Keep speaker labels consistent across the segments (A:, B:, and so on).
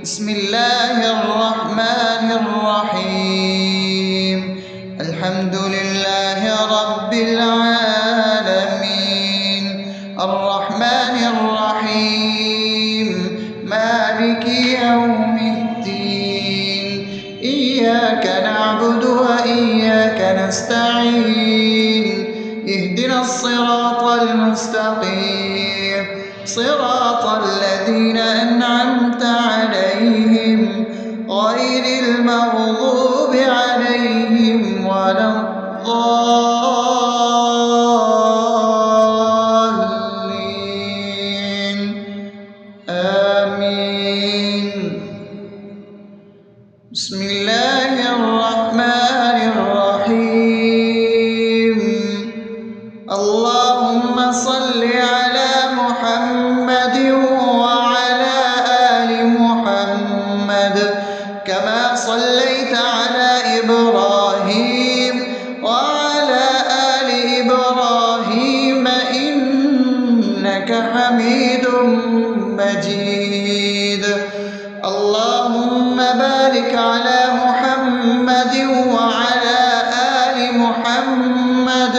A: بسم الله الرحمن الرحيم. الحمد لله رب العالمين، الرحمن الرحيم، مالك يوم الدين. إياك نعبد وإياك نستعين، اهدنا الصراط المستقيم، صراط الذين أنعمت عليهم غير المغضوب عليهم ولا الضالين. آمين. بسم الله الرحمن الرحيم. اللهم صل على محمد وعلى آل محمد كما صليت على إبراهيم وعلى آل إبراهيم إنك حميد مجيد. اللهم بارك على محمد وعلى آل محمد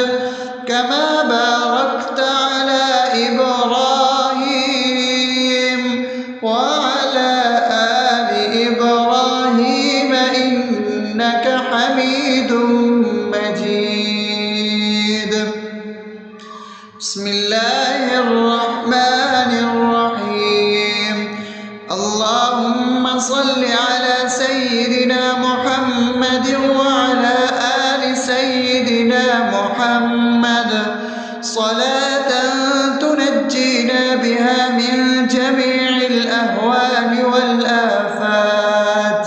A: كما باركت على إبراهيم وعلى آل إبراهيم إنك حميد مجيد. بسم الله الرحمن الرحيم. اللهم صل على سيدنا محمد وعلى آل سيدنا محمد صلاة تنجينا بها من جميع الأهوال والآفات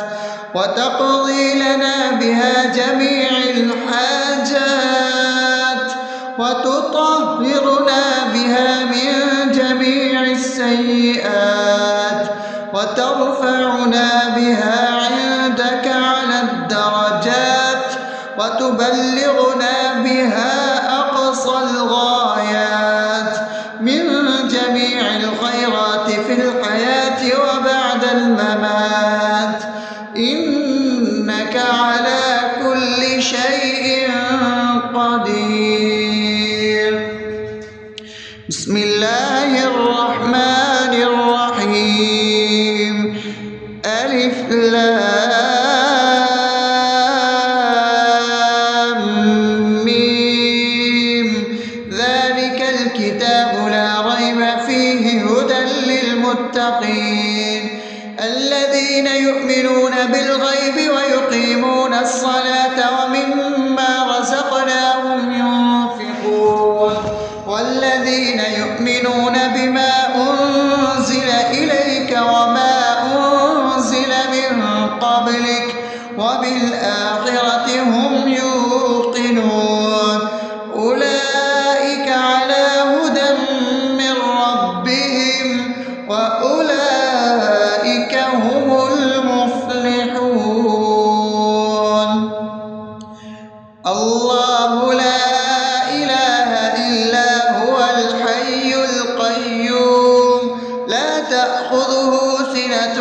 A: وتقضي لنا بها جميع الحاجات وتطهرنا بها من جميع السيئات وترفعنا بها عندك على الدرجات وتبلغنا بها أقصى الغايات من جميع الخيرات في الحياة وبعد الممات، إنك على كل شيء قدير. بسم الله الرحمن الرحيم. ألف لام ميم. ذلك الكتاب لا ريب فيه هدى للمتقين الذين يؤمنون بالغيب ويقيمون الصلاة ومما رزقناهم ينفقون والذين يؤمنون بما أنزل إليك وما أنزل من قبلك وبالآخرة هم يوقنون أولئك على هدى من ربهم وأولئك هم المفلحون. الله لا إله إلا هو الحي القيوم لا تأخذه سنة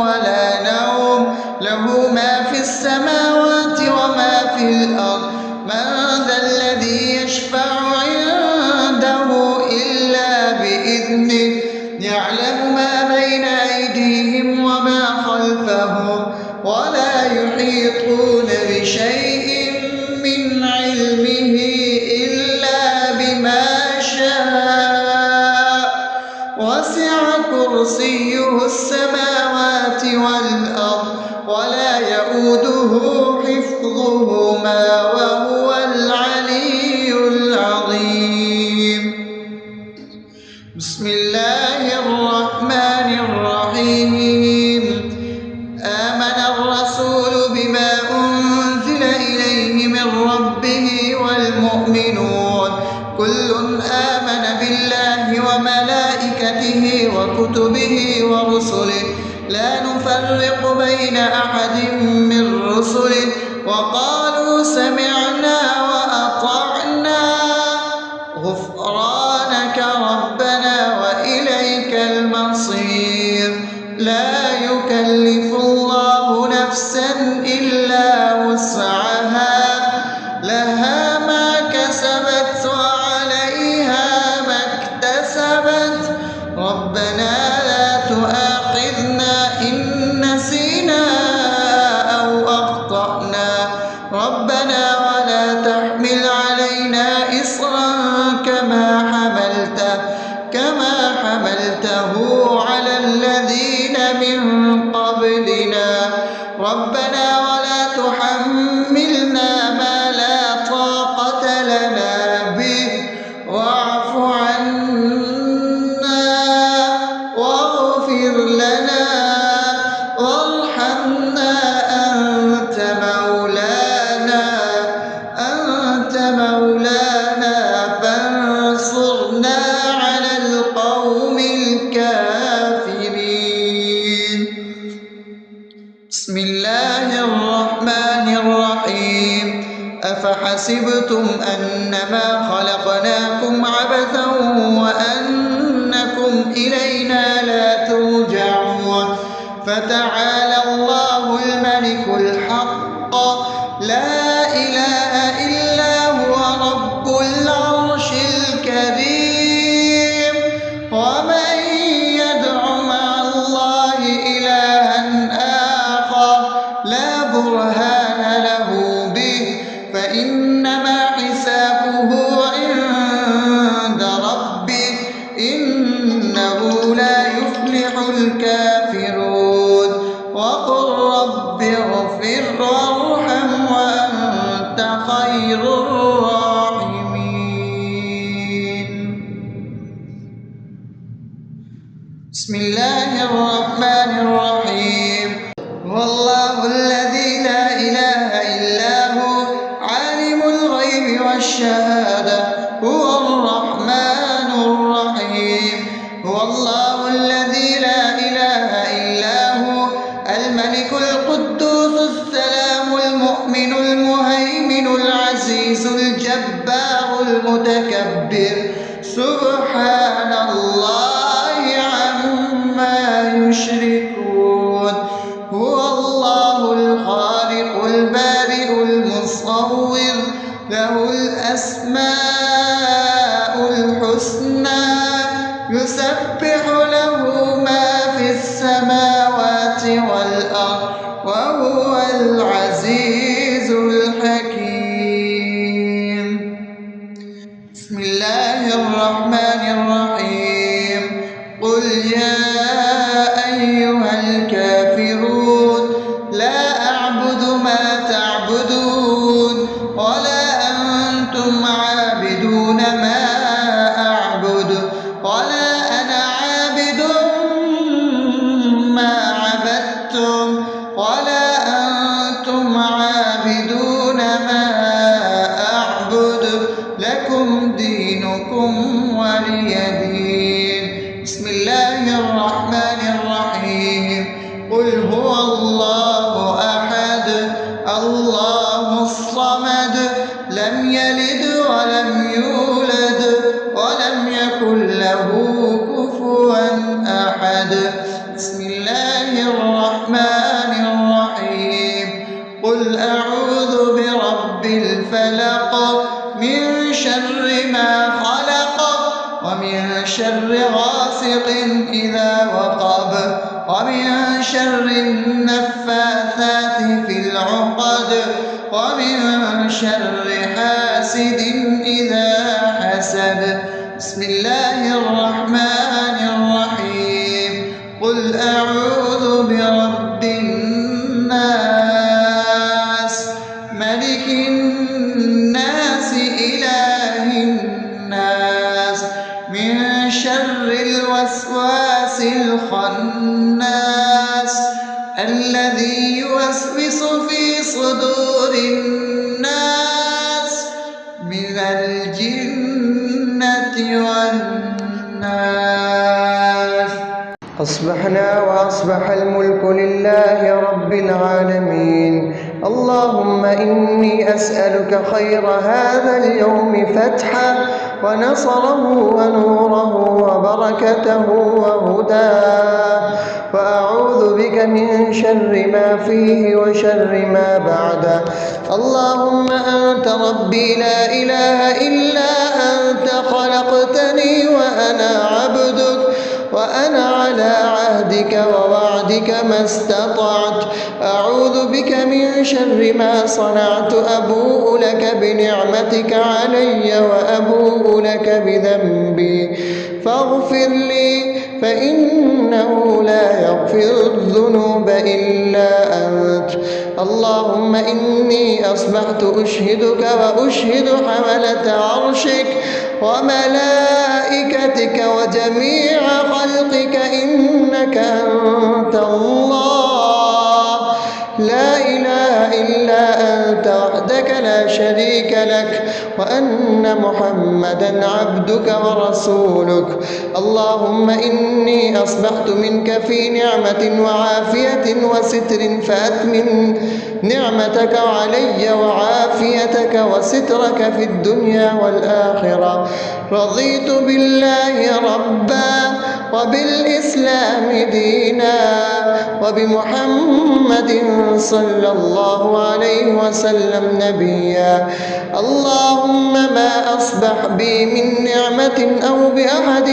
A: ولا نوم له ما في السماوات وما في الأرض. من ذا الذي يشفع عنده إلا بإذنه يعلم ما بين أيديهم وما خلفهم ولا يحيطون بشيء من علمه إلا بما شاء وسع كرسيه السماوات والأرض ولا يؤوده حفظهما وهو العلي العظيم. بسم الله الرحمن الرحيم. آمن الرسول بما أنزل إليه من ربه والمؤمنون كل آمن بالله وملائكته وكتبه ورسله لا نفرق بين أحد من رسله وقالوا سمعنا وأطعنا غفرانك ربنا وإليك المصير. لا يكلف يكلف الله نفسا إلا وسعها لها ما كسبت وعليها ما اكتسبت ربنا لا تؤاخذنا إن نسينا أو أخطأنا ربنا ولا تحمل علينا إصرا كما حملته على الذين من قبلنا ربنا ولا تحملنا ما لا طاقة لنا به واعف عنا واغفر لنا وارحمنا أنت مولانا فانصرنا على القوم الكافرين. بسم الله الرحمن الرحيم أفحسبتم أنما خلقناكم عبثا وأنكم إلينا لا ترجعون فتعالى الله الملك الحق لا إله إلا هو رب العرش الكريم ومن يدع مع الله إلها آخر لا برهان له به فإنما حسابه عند ربه إنه لا يفلح الكافرون وقل رب اغفر وارحم وأنت خير الراحمين. بسم الله الرحمن الرحيم هو الله الذي لا إله إلا هو عالم الغيب والشهادة هو الرحمن الرحيم هو الله الذي لا إله إلا هو الملك القدوس السلام المؤمن المهيمن العزيز الجبار المتكبر سبحان الله عما يشركون هو الله الخالق البارئ المصور له الأسماء الحسنى يسبح له ما في السماوات والأرض وهو العزيز الحكيم. بسم الله الرحمن الرحيم قل يا أيها الكافرون لا أعبد ما تعبدون ولا أنتم عابدون ما أعبد ولا أنا عابد ما عبدتم ولا أنتم عابدون ما أعبد لكم دينكم ولي دين. بسم الله الرحمن الرحيم قل هو الله أحد الله الصمد لم يلد ولم يولد ولم يكن له كفوا أحد. بسم الله الرحمن الرحيم قل أعوذ برب الفلق من شر ما خلق ومن شر غاسق إذا وقب ومن شر النفاثات في العقد ومن شر حاسد إذا حسد. بسم الله الرحمن الرحيم قل أعوذ برب الناس ملك الناس إله الناس من شر الوسواس الخناس الذي يوسوس في صدور الناس من الجنة والناس. أصبحنا وأصبح الملك لله رب العالمين اللهم إني أسألك خير هذا اليوم فتحه ونصره ونوره وبركته وهداه، وأعوذ بك من شر ما فيه وشر ما بعده. اللهم أنت ربي لا إله إلا أنت، خلقتني وأنا عبدك، وأنا على عهدك ووعدك ما استطعت. أعوذ بك من شر ما صنعت، أبوء لك بنعمتك علي وأبوء لك بذنبي، فاغفر لي فإنه لا يغفر الذنوب إلا أنت. اللهم إني أصبحت أشهدك وأشهد حملة عرشك وملائكتك وجميع خلقك إنك أنت الله، لا إله إلا أنت وحدك لا شريك لك، وأن محمدا عبدك ورسولك. اللهم إني أصبحت منك في نعمة وعافية وستر، فأتمم نعمتك علي وعافيتك وسترك في الدنيا والآخرة. رضيت بالله ربا وبالإسلام دينا وبمحمد صلى الله عليه وسلم نبيا. اللهم ما أصبح بي من نعمة أو بأحد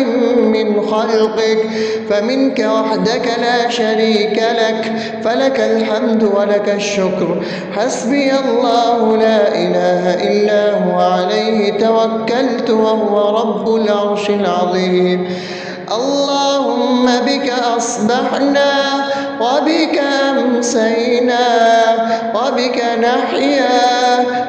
A: من خلقك فمنك وحدك لا شريك لك، فلك الحمد ولك الشكر. حسبي الله لا إله إلا هو، عليه توكلت وهو رب العرش العظيم. اللهم بك أصبحنا وبك أمسينا وبك نحيا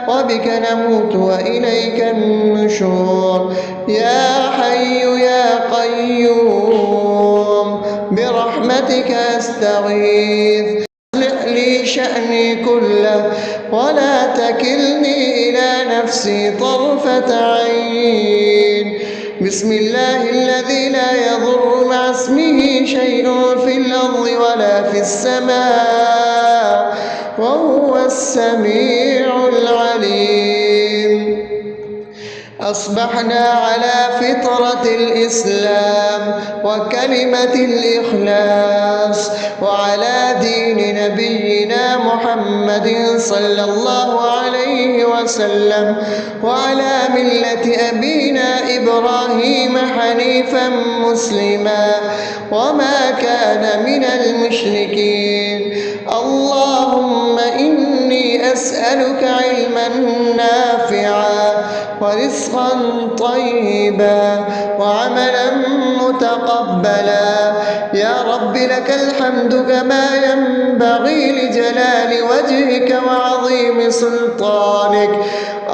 A: وبك نموت وإليك النشور. يا حي يا قيوم برحمتك أستغيث، أصلح لي شأني كله ولا تكلني إلى نفسي طرفة عين. بسم الله الذي لا يضر مع اسمه شيء في الأرض ولا في السماء وهو السميع العليم. أصبحنا على فطرة الإسلام وكلمة الإخلاص وعلى دين نبينا محمد صلى الله عليه وسلم وعلى ملة أبينا إبراهيم حنيفا مسلما وما كان من المشركين. اللهم إني أسألك علما نافعا ورزقا طيبا وعملا متقبلا. يا رب لك الحمد كما ينبغي لجلال وجهك وعظيم سلطانك.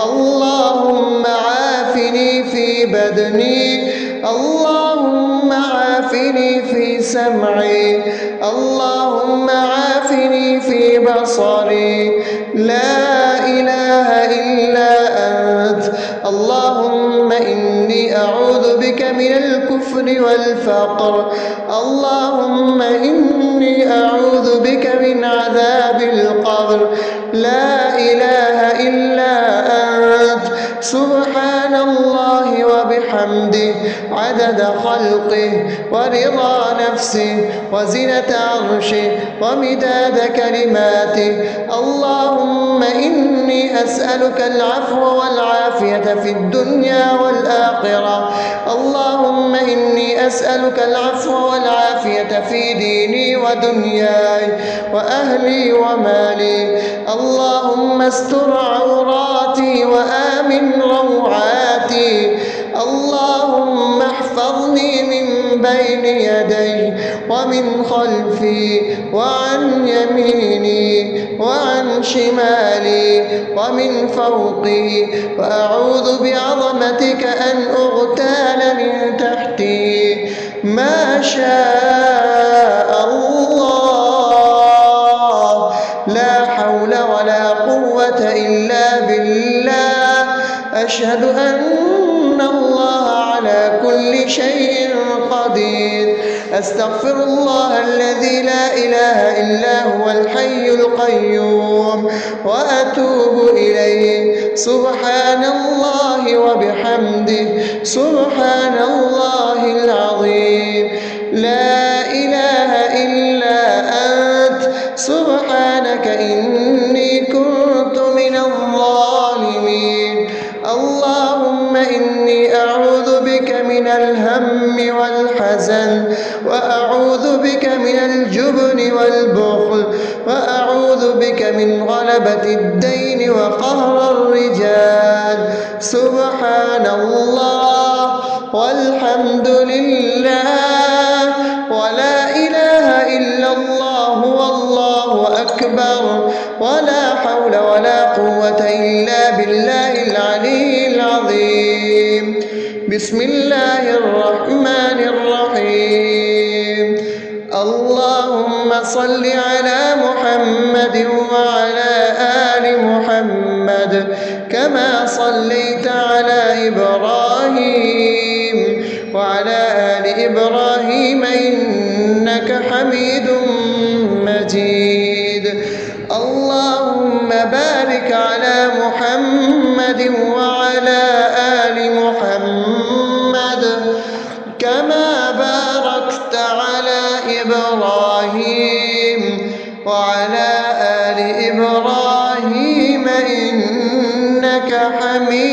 A: اللهم عافني في بدني، اللهم عافني في سمعي، اللهم عافني في بصري. لا إله إلا أنت. اللهم إني أعوذ بك من الكفر والفقر. اللهم إني أعوذ بك من عذاب القبر. لا إله إلا أنت. سبحان الله وبحمده عدد خلقه ورضا نفسه وزنة عرشه ومداد كلماته. اللهم إني أسألك العفو والعافية في الدنيا والآخرة. اللهم إني أسألك العفو والعافية في ديني ودنياي وأهلي ومالي. اللهم استر عوراتي وآمن روعاتي. اللهم احفظني من بين يدي ومن خلفي وعن يميني وعن شمالي ومن فوقي، وأعوذ بعظمتك أن أغتال من تحتي. ما شاء الله، لا حول ولا قوة إلا بالله. أشهد أن الله على كل شيء قدير. أستغفر الله الذي لا إله إلا هو الحي القيوم وأتوب إليه. سبحان الله وبحمده سبحان الله العظيم. لا إله إلا أنت سبحانك إني كنت من الظالمين. اللهم إني أعوذ بك من الهم والحزن، وأعوذ بك من الجبن والبخل، وأعوذ بك من غلبة الدين وقهر الرجال. سبحان الله والحمد لله ولا إله إلا الله والله أكبر ولا حول ولا قوة إلا بالله العلي العظيم. بسم الله الرحمن الرحيم. اللهم صل على محمد وعلى آل محمد كما صليت على إبراهيم وعلى آل إبراهيم إنك حميد مجيد. اللهم بارك على محمد وعلى آل محمد كما باركت على إبراهيم وعلى آل إبراهيم إنك حميد